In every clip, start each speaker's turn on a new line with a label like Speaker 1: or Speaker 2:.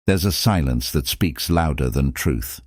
Speaker 1: There's a silence that speaks louder than truth.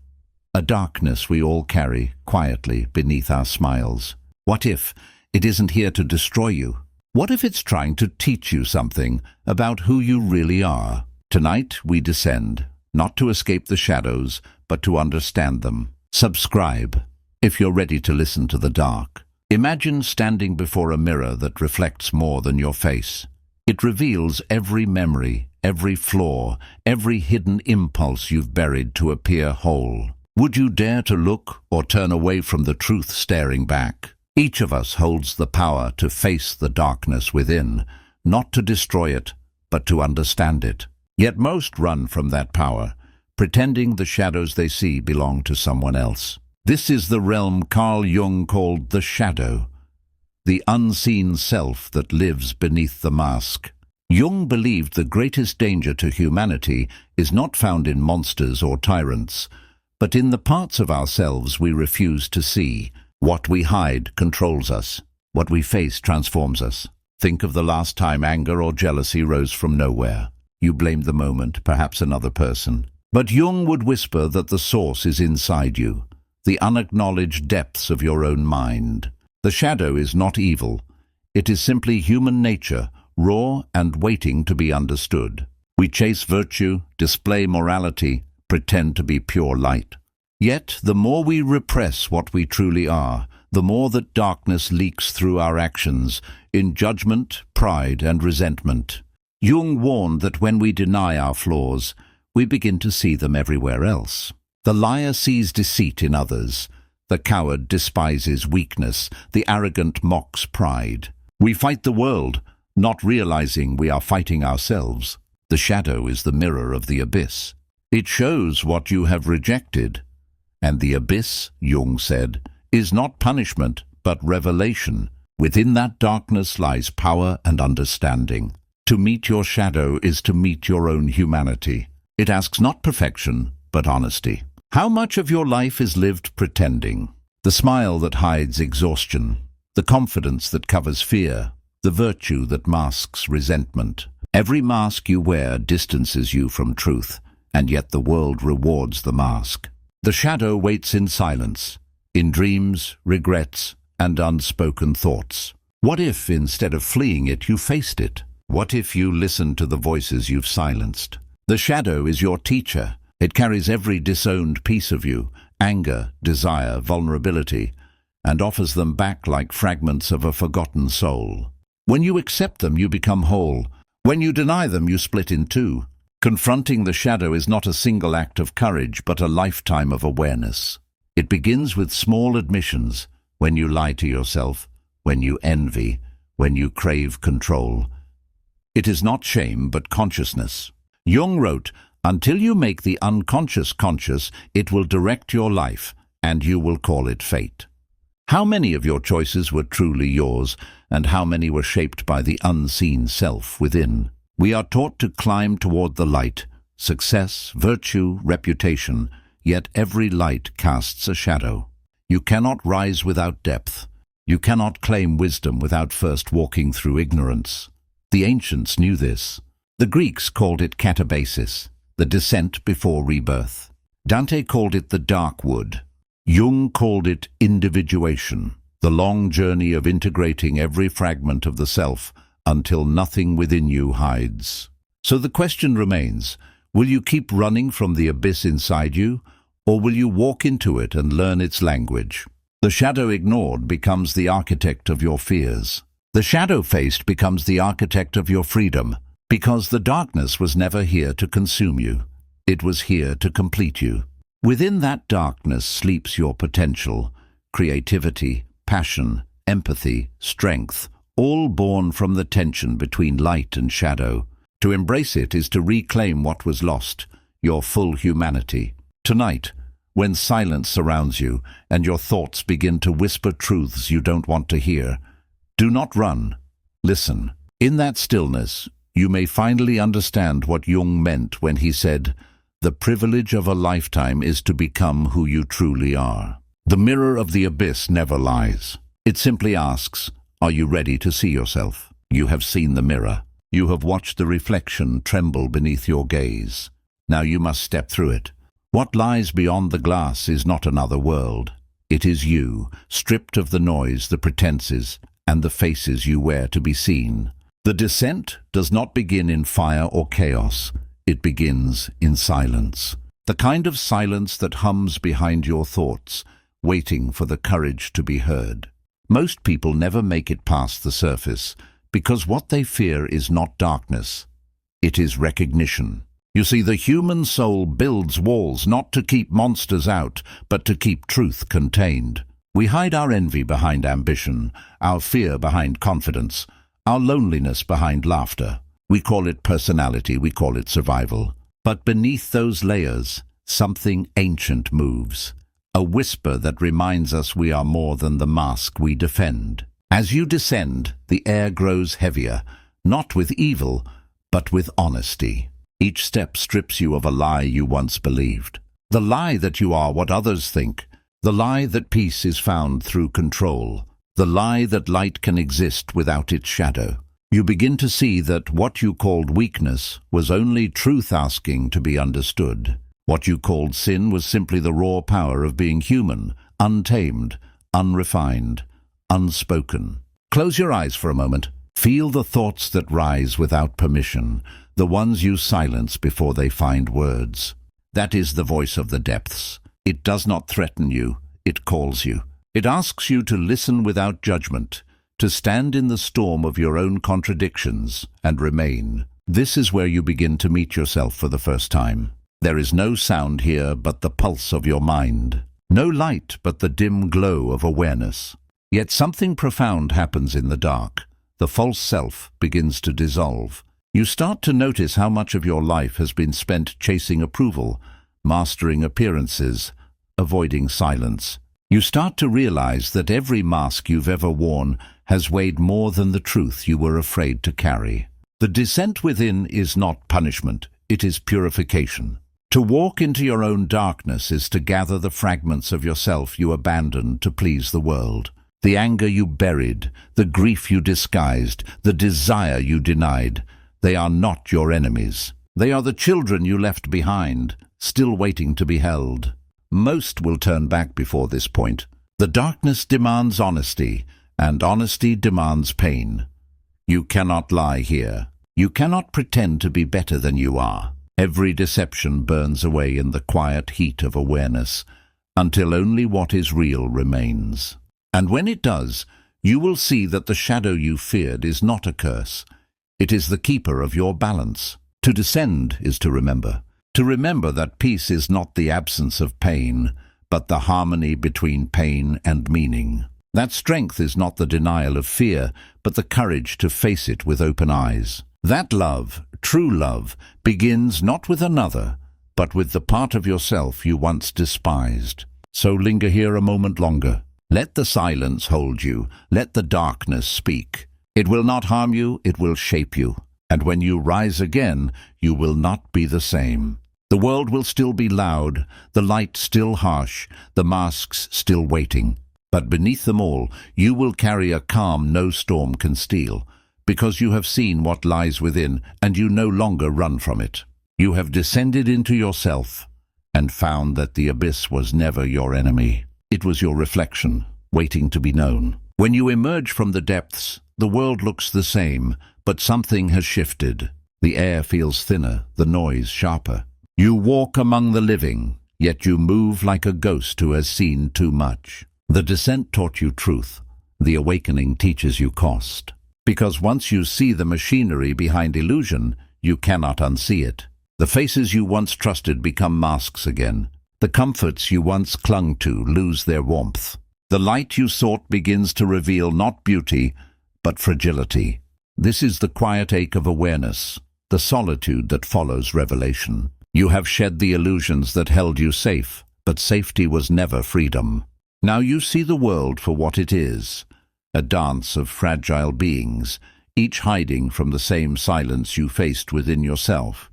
Speaker 1: A darkness we all carry quietly beneath our smiles. What if it isn't here to destroy you? What if it's trying to teach you something about who you really are? Tonight we descend, not to escape the shadows, but to understand them. Subscribe if you're ready to listen to the dark. Imagine standing before a mirror that reflects more than your face. It reveals every memory, every flaw, every hidden impulse you've buried to appear whole. Would you dare to look or turn away from the truth staring back? Each of us holds the power to face the darkness within, not to destroy it, but to understand it. Yet most run from that power, pretending the shadows they see belong to someone else. This is the realm Carl Jung called the shadow, the unseen self that lives beneath the mask. Jung believed the greatest danger to humanity is not found in monsters or tyrants, but in the parts of ourselves we refuse to see. What we hide controls us. What we face transforms us. Think of the last time anger or jealousy rose from nowhere. You blamed the moment, perhaps another person. But Jung would whisper that the source is inside you, the unacknowledged depths of your own mind. The shadow is not evil. It is simply human nature, raw and waiting to be understood. We chase virtue, display morality, pretend to be pure light. Yet, the more we repress what we truly are, the more that darkness leaks through our actions, in judgment, pride, and resentment. Jung warned that when we deny our flaws, we begin to see them everywhere else. The liar sees deceit in others. The coward despises weakness. The arrogant mocks pride. We fight the world, not realizing we are fighting ourselves. The shadow is the mirror of the abyss. It shows what you have rejected. And the abyss, Jung said, is not punishment, but revelation. Within that darkness lies power and understanding. To meet your shadow is to meet your own humanity. It asks not perfection, but honesty. How much of your life is lived pretending? The smile that hides exhaustion, the confidence that covers fear, the virtue that masks resentment. Every mask you wear distances you from truth, and yet the world rewards the mask. The shadow waits in silence, in dreams, regrets, and unspoken thoughts. What if, instead of fleeing it, you faced it? What if you listened to the voices you've silenced? The shadow is your teacher. It carries every disowned piece of you, anger, desire, vulnerability, and offers them back like fragments of a forgotten soul. When you accept them, you become whole. When you deny them, you split in two. Confronting the shadow is not a single act of courage, but a lifetime of awareness. It begins with small admissions, when you lie to yourself, when you envy, when you crave control. It is not shame, but consciousness. Jung wrote, "Until you make the unconscious conscious, it will direct your life, and you will call it fate." How many of your choices were truly yours, and how many were shaped by the unseen self within? We are taught to climb toward the light, success, virtue, reputation, yet every light casts a shadow. You cannot rise without depth. You cannot claim wisdom without first walking through ignorance. The ancients knew this. The Greeks called it katabasis, the descent before rebirth. Dante called it the dark wood. Jung called it individuation, the long journey of integrating every fragment of the self until nothing within you hides. So the question remains, will you keep running from the abyss inside you, or will you walk into it and learn its language? The shadow ignored becomes the architect of your fears. The shadow faced becomes the architect of your freedom, because the darkness was never here to consume you. It was here to complete you. Within that darkness sleeps your potential, creativity, passion, empathy, strength, all born from the tension between light and shadow. To embrace it is to reclaim what was lost, your full humanity. Tonight, when silence surrounds you and your thoughts begin to whisper truths you don't want to hear, do not run. Listen. In that stillness, you may finally understand what Jung meant when he said, "The privilege of a lifetime is to become who you truly are." The mirror of the abyss never lies. It simply asks, are you ready to see yourself? You have seen the mirror. You have watched the reflection tremble beneath your gaze. Now you must step through it. What lies beyond the glass is not another world. It is you, stripped of the noise, the pretenses, and the faces you wear to be seen. The descent does not begin in fire or chaos. It begins in silence. The kind of silence that hums behind your thoughts, waiting for the courage to be heard. Most people never make it past the surface, because what they fear is not darkness. It is recognition. You see, the human soul builds walls not to keep monsters out, but to keep truth contained. We hide our envy behind ambition, our fear behind confidence, our loneliness behind laughter. We call it personality, we call it survival. But beneath those layers, something ancient moves. A whisper that reminds us we are more than the mask we defend. As you descend, the air grows heavier, not with evil, but with honesty. Each step strips you of a lie you once believed. The lie that you are what others think. The lie that peace is found through control. The lie that light can exist without its shadow. You begin to see that what you called weakness was only truth asking to be understood. What you called sin was simply the raw power of being human, untamed, unrefined, unspoken. Close your eyes for a moment. Feel the thoughts that rise without permission, the ones you silence before they find words. That is the voice of the depths. It does not threaten you, it calls you. It asks you to listen without judgment, to stand in the storm of your own contradictions and remain. This is where you begin to meet yourself for the first time. There is no sound here but the pulse of your mind. No light but the dim glow of awareness. Yet something profound happens in the dark. The false self begins to dissolve. You start to notice how much of your life has been spent chasing approval, mastering appearances, avoiding silence. You start to realize that every mask you've ever worn has weighed more than the truth you were afraid to carry. The descent within is not punishment, it is purification. To walk into your own darkness is to gather the fragments of yourself you abandoned to please the world. The anger you buried, the grief you disguised, the desire you denied, they are not your enemies. They are the children you left behind, still waiting to be held. Most will turn back before this point. The darkness demands honesty, and honesty demands pain. You cannot lie here. You cannot pretend to be better than you are. Every deception burns away in the quiet heat of awareness, until only what is real remains. And when it does, you will see that the shadow you feared is not a curse. It is the keeper of your balance. To descend is to remember. To remember that peace is not the absence of pain, but the harmony between pain and meaning. That strength is not the denial of fear, but the courage to face it with open eyes. That love, true love, begins not with another, but with the part of yourself you once despised. So linger here a moment longer. Let the silence hold you. Let the darkness speak. It will not harm you, it will shape you. And when you rise again, you will not be the same. The world will still be loud, the light still harsh, the masks still waiting. But beneath them all, you will carry a calm no storm can steal, because you have seen what lies within, and you no longer run from it. You have descended into yourself, and found that the abyss was never your enemy. It was your reflection, waiting to be known. When you emerge from the depths, the world looks the same, but something has shifted. The air feels thinner, the noise sharper. You walk among the living, yet you move like a ghost who has seen too much. The descent taught you truth. The awakening teaches you cost. Because once you see the machinery behind illusion, you cannot unsee it. The faces you once trusted become masks again. The comforts you once clung to lose their warmth. The light you sought begins to reveal not beauty, but fragility. This is the quiet ache of awareness, the solitude that follows revelation. You have shed the illusions that held you safe, but safety was never freedom. Now you see the world for what it is, a dance of fragile beings, each hiding from the same silence you faced within yourself.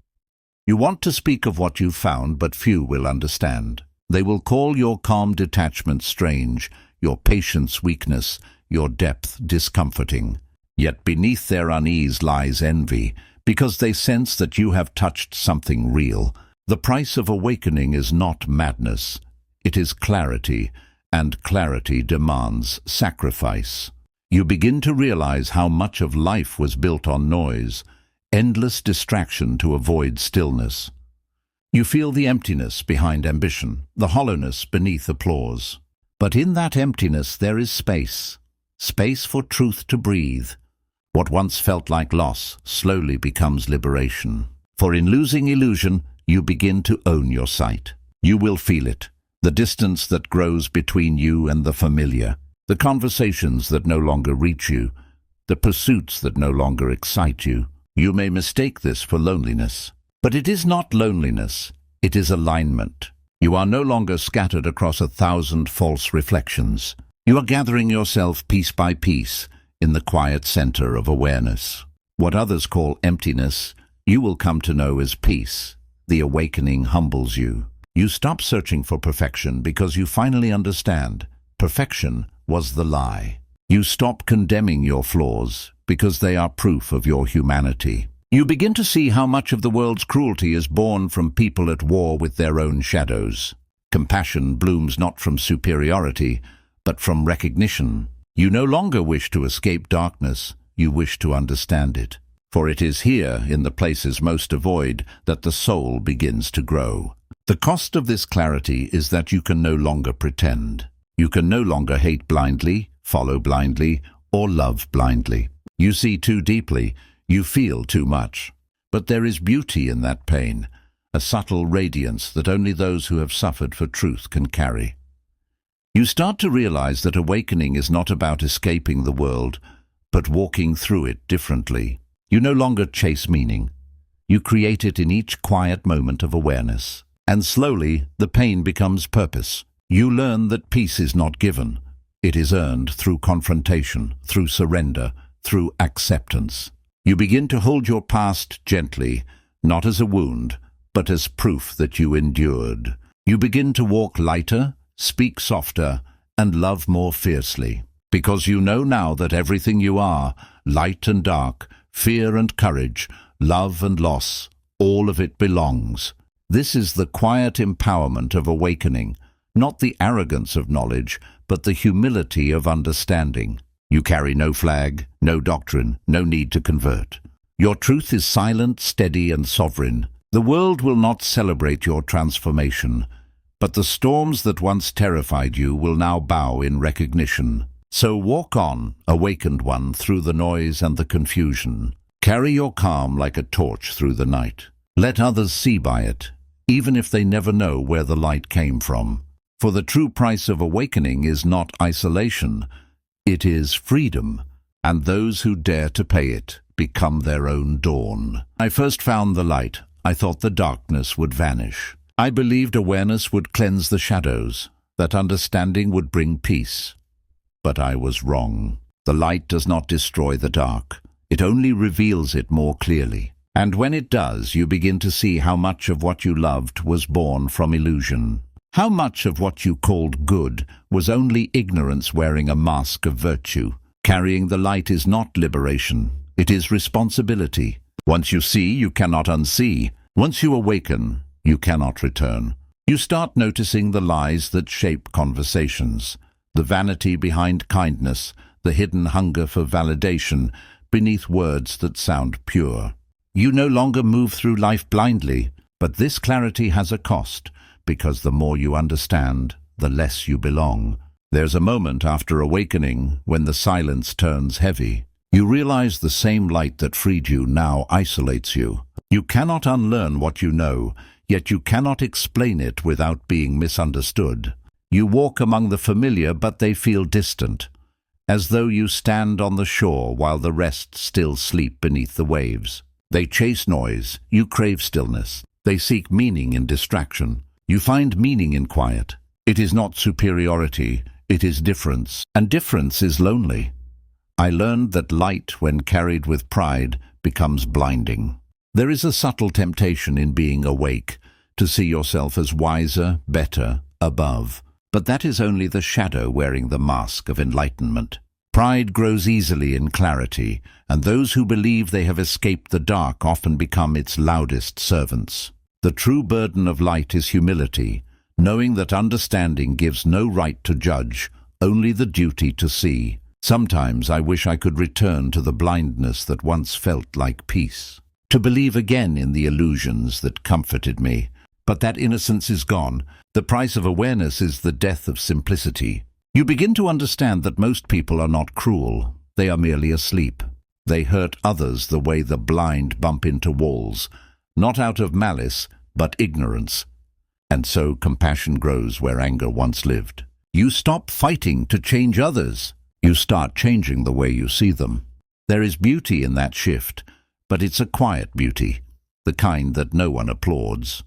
Speaker 1: You want to speak of what you've found, but few will understand. They will call your calm detachment strange, your patience weakness, your depth discomforting. Yet beneath their unease lies envy, because they sense that you have touched something real, The price of awakening is not madness, it is clarity, and clarity demands sacrifice. You begin to realize how much of life was built on noise, endless distraction to avoid stillness. You feel the emptiness behind ambition, the hollowness beneath applause. But in that emptiness there is space, space for truth to breathe. What once felt like loss slowly becomes liberation. For in losing illusion, you begin to own your sight. You will feel it, the distance that grows between you and the familiar, the conversations that no longer reach you, the pursuits that no longer excite you. You may mistake this for loneliness. But it is not loneliness, it is alignment. You are no longer scattered across 1,000 false reflections. You are gathering yourself piece by piece in the quiet center of awareness. What others call emptiness, you will come to know as peace. The awakening humbles you. You stop searching for perfection because you finally understand perfection was the lie. You stop condemning your flaws because they are proof of your humanity. You begin to see how much of the world's cruelty is born from people at war with their own shadows. Compassion blooms not from superiority, but from recognition. You no longer wish to escape darkness, you wish to understand it. For it is here, in the places most avoid, that the soul begins to grow. The cost of this clarity is that you can no longer pretend. You can no longer hate blindly, follow blindly, or love blindly. You see too deeply, you feel too much. But there is beauty in that pain, a subtle radiance that only those who have suffered for truth can carry. You start to realize that awakening is not about escaping the world, but walking through it differently. You no longer chase meaning. You create it in each quiet moment of awareness. And slowly, the pain becomes purpose. You learn that peace is not given. It is earned through confrontation, through surrender, through acceptance. You begin to hold your past gently, not as a wound, but as proof that you endured. You begin to walk lighter, speak softer, and love more fiercely. Because you know now that everything you are, light and dark, fear and courage, love and loss, all of it belongs. This is the quiet empowerment of awakening, not the arrogance of knowledge, but the humility of understanding. You carry no flag, no doctrine, no need to convert. Your truth is silent, steady, and sovereign. The world will not celebrate your transformation, but the storms that once terrified you will now bow in recognition. So walk on, awakened one, through the noise and the confusion. Carry your calm like a torch through the night. Let others see by it, even if they never know where the light came from. For the true price of awakening is not isolation, it is freedom, and those who dare to pay it become their own dawn. I first found the light. I thought the darkness would vanish. I believed awareness would cleanse the shadows, that understanding would bring peace. But I was wrong. The light does not destroy the dark. It only reveals it more clearly. And when it does, you begin to see how much of what you loved was born from illusion. How much of what you called good was only ignorance wearing a mask of virtue. Carrying the light is not liberation. It is responsibility. Once you see, you cannot unsee. Once you awaken, you cannot return. You start noticing the lies that shape conversations, the vanity behind kindness, the hidden hunger for validation beneath words that sound pure. You no longer move through life blindly, but this clarity has a cost, because the more you understand, the less you belong. There's a moment after awakening when the silence turns heavy. You realize the same light that freed you now isolates you. You cannot unlearn what you know, yet you cannot explain it without being misunderstood. You walk among the familiar, but they feel distant, as though you stand on the shore while the rest still sleep beneath the waves. They chase noise, you crave stillness. They seek meaning in distraction. You find meaning in quiet. It is not superiority, it is difference, and difference is lonely. I learned that light, when carried with pride, becomes blinding. There is a subtle temptation in being awake, to see yourself as wiser, better, above. But that is only the shadow wearing the mask of enlightenment. Pride grows easily in clarity, and those who believe they have escaped the dark often become its loudest servants. The true burden of light is humility, knowing that understanding gives no right to judge, only the duty to see. Sometimes I wish I could return to the blindness that once felt like peace, to believe again in the illusions that comforted me. But that innocence is gone. The price of awareness is the death of simplicity. You begin to understand that most people are not cruel. They are merely asleep. They hurt others the way the blind bump into walls, not out of malice, but ignorance. And so compassion grows where anger once lived. You stop fighting to change others. You start changing the way you see them. There is beauty in that shift, but it's a quiet beauty, the kind that no one applauds.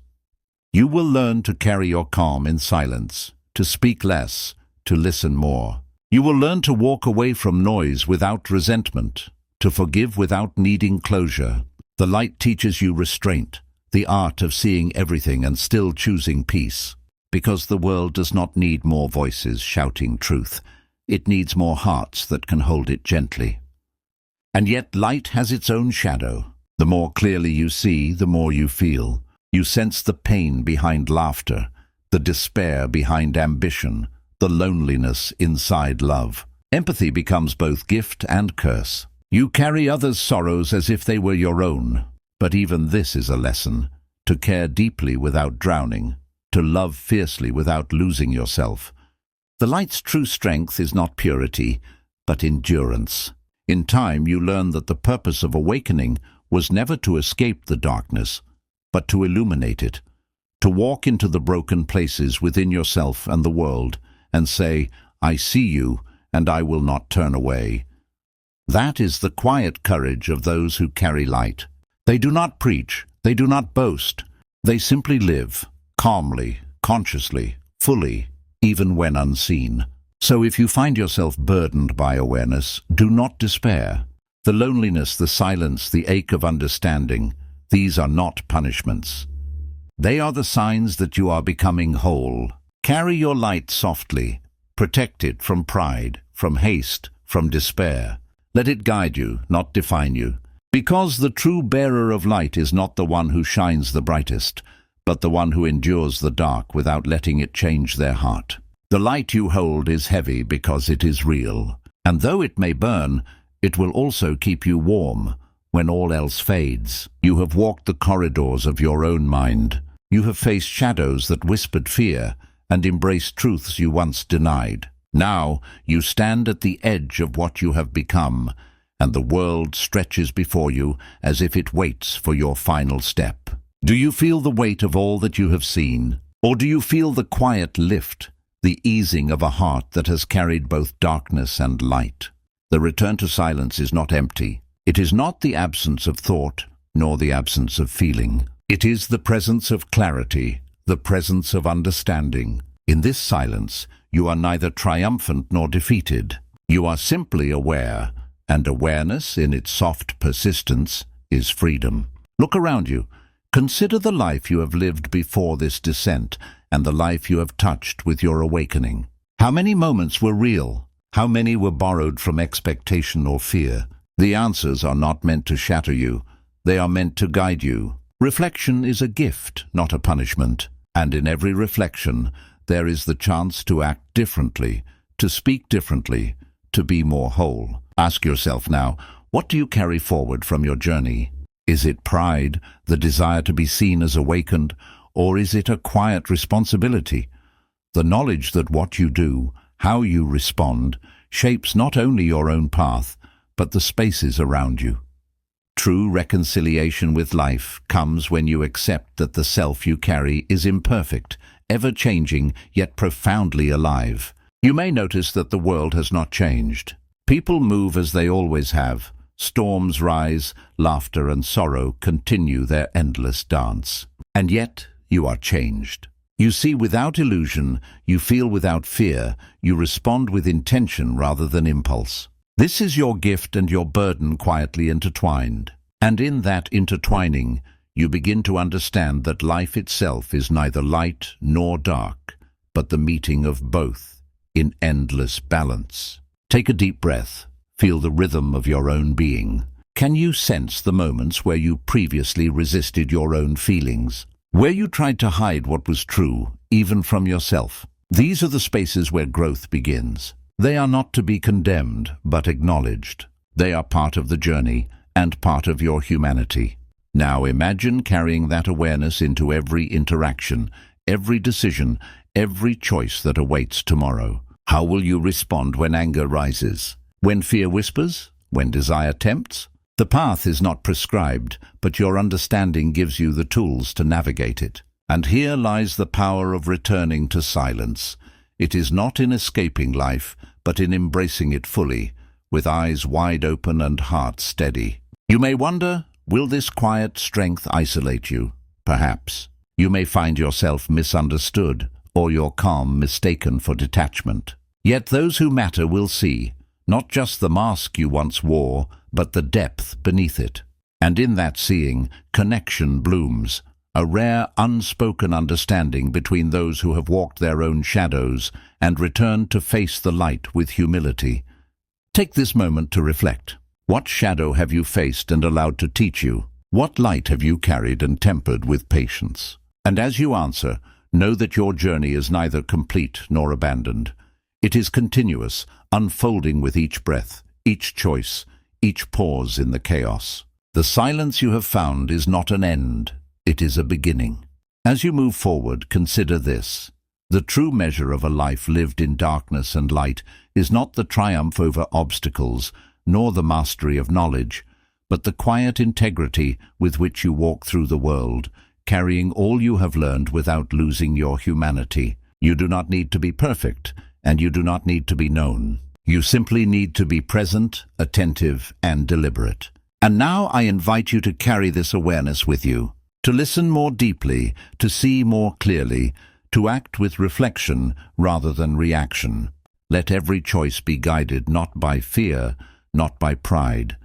Speaker 1: You will learn to carry your calm in silence, to speak less, to listen more. You will learn to walk away from noise without resentment, to forgive without needing closure. The light teaches you restraint, the art of seeing everything and still choosing peace, because the world does not need more voices shouting truth. It needs more hearts that can hold it gently. And yet light has its own shadow. The more clearly you see, the more you feel. You sense the pain behind laughter, the despair behind ambition, the loneliness inside love. Empathy becomes both gift and curse. You carry others' sorrows as if they were your own. But even this is a lesson, to care deeply without drowning, to love fiercely without losing yourself. The light's true strength is not purity, but endurance. In time you learn that the purpose of awakening was never to escape the darkness, but to illuminate it, to walk into the broken places within yourself and the world, and say, I see you, and I will not turn away. That is the quiet courage of those who carry light. They do not preach, they do not boast. They simply live, calmly, consciously, fully, even when unseen. So if you find yourself burdened by awareness, do not despair. The loneliness, the silence, the ache of understanding, these are not punishments. They are the signs that you are becoming whole. Carry your light softly. Protect it from pride, from haste, from despair. Let it guide you, not define you. Because the true bearer of light is not the one who shines the brightest, but the one who endures the dark without letting it change their heart. The light you hold is heavy because it is real, and though it may burn, it will also keep you warm when all else fades. You have walked the corridors of your own mind. You have faced shadows that whispered fear and embraced truths you once denied. Now you stand at the edge of what you have become, and the world stretches before you as if it waits for your final step. Do you feel the weight of all that you have seen? Or do you feel the quiet lift, the easing of a heart that has carried both darkness and light? The return to silence is not empty. It is not the absence of thought, nor the absence of feeling. It is the presence of clarity, the presence of understanding. In this silence, you are neither triumphant nor defeated. You are simply aware, and awareness, in its soft persistence, is freedom. Look around you. Consider the life you have lived before this descent, and the life you have touched with your awakening. How many moments were real? How many were borrowed from expectation or fear? The answers are not meant to shatter you. They are meant to guide you. Reflection is a gift, not a punishment. And in every reflection, there is the chance to act differently, to speak differently, to be more whole. Ask yourself now, what do you carry forward from your journey? Is it pride, the desire to be seen as awakened, or is it a quiet responsibility? The knowledge that what you do, how you respond, shapes not only your own path, but the spaces around you. True reconciliation with life comes when you accept that the self you carry is imperfect, ever-changing, yet profoundly alive. You may notice that the world has not changed. People move as they always have. Storms rise, laughter and sorrow continue their endless dance. And yet, you are changed. You see without illusion, you feel without fear, you respond with intention rather than impulse. This is your gift and your burden quietly intertwined. And in that intertwining, you begin to understand that life itself is neither light nor dark, but the meeting of both in endless balance. Take a deep breath. Feel the rhythm of your own being. Can you sense the moments where you previously resisted your own feelings? where you tried to hide what was true, even from yourself. These are the spaces where growth begins. They are not to be condemned, but acknowledged. They are part of the journey and part of your humanity. Now imagine carrying that awareness into every interaction, every decision, every choice that awaits tomorrow. How will you respond when anger rises? When fear whispers? When desire tempts? The path is not prescribed, but your understanding gives you the tools to navigate it. And here lies the power of returning to silence. It is not in escaping life, but in embracing it fully, with eyes wide open and heart steady. You may wonder, will this quiet strength isolate you? Perhaps. You may find yourself misunderstood, or your calm mistaken for detachment. Yet those who matter will see, not just the mask you once wore, but the depth beneath it. And in that seeing, connection blooms, a rare unspoken understanding between those who have walked their own shadows and returned to face the light with humility. Take this moment to reflect. What shadow have you faced and allowed to teach you? What light have you carried and tempered with patience? And as you answer, know that your journey is neither complete nor abandoned. It is continuous, unfolding with each breath, each choice, each pause in the chaos. The silence you have found is not an end, it is a beginning. As you move forward, consider this. The true measure of a life lived in darkness and light is not the triumph over obstacles, nor the mastery of knowledge, but the quiet integrity with which you walk through the world, carrying all you have learned without losing your humanity. You do not need to be perfect, and you do not need to be known. You simply need to be present, attentive, and deliberate. And now I invite you to carry this awareness with you, to listen more deeply, to see more clearly, to act with reflection rather than reaction. Let every choice be guided not by fear, not by pride,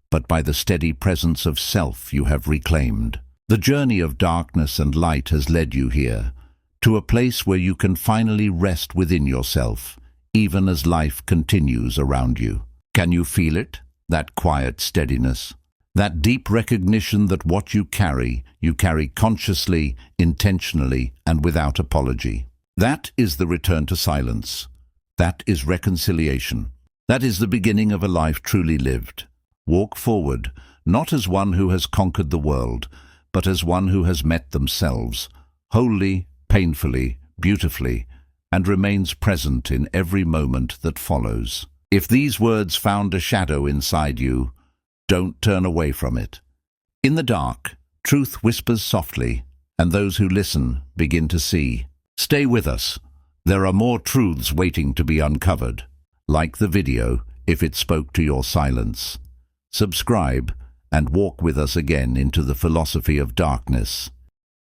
Speaker 1: but by the steady presence of self you have reclaimed. The journey of darkness and light has led you here, to a place where you can finally rest within yourself, even as life continues around you. Can you feel it? That quiet steadiness? That deep recognition that what you carry consciously, intentionally, and without apology. That is the return to silence. That is reconciliation. That is the beginning of a life truly lived. Walk forward, not as one who has conquered the world, but as one who has met themselves, wholly, painfully, beautifully, and remains present in every moment that follows. If these words found a shadow inside you, don't turn away from it. In the dark, truth whispers softly, and those who listen begin to see. Stay with us. There are more truths waiting to be uncovered. Like the video, if it spoke to your silence. Subscribe and walk with us again into the philosophy of darkness.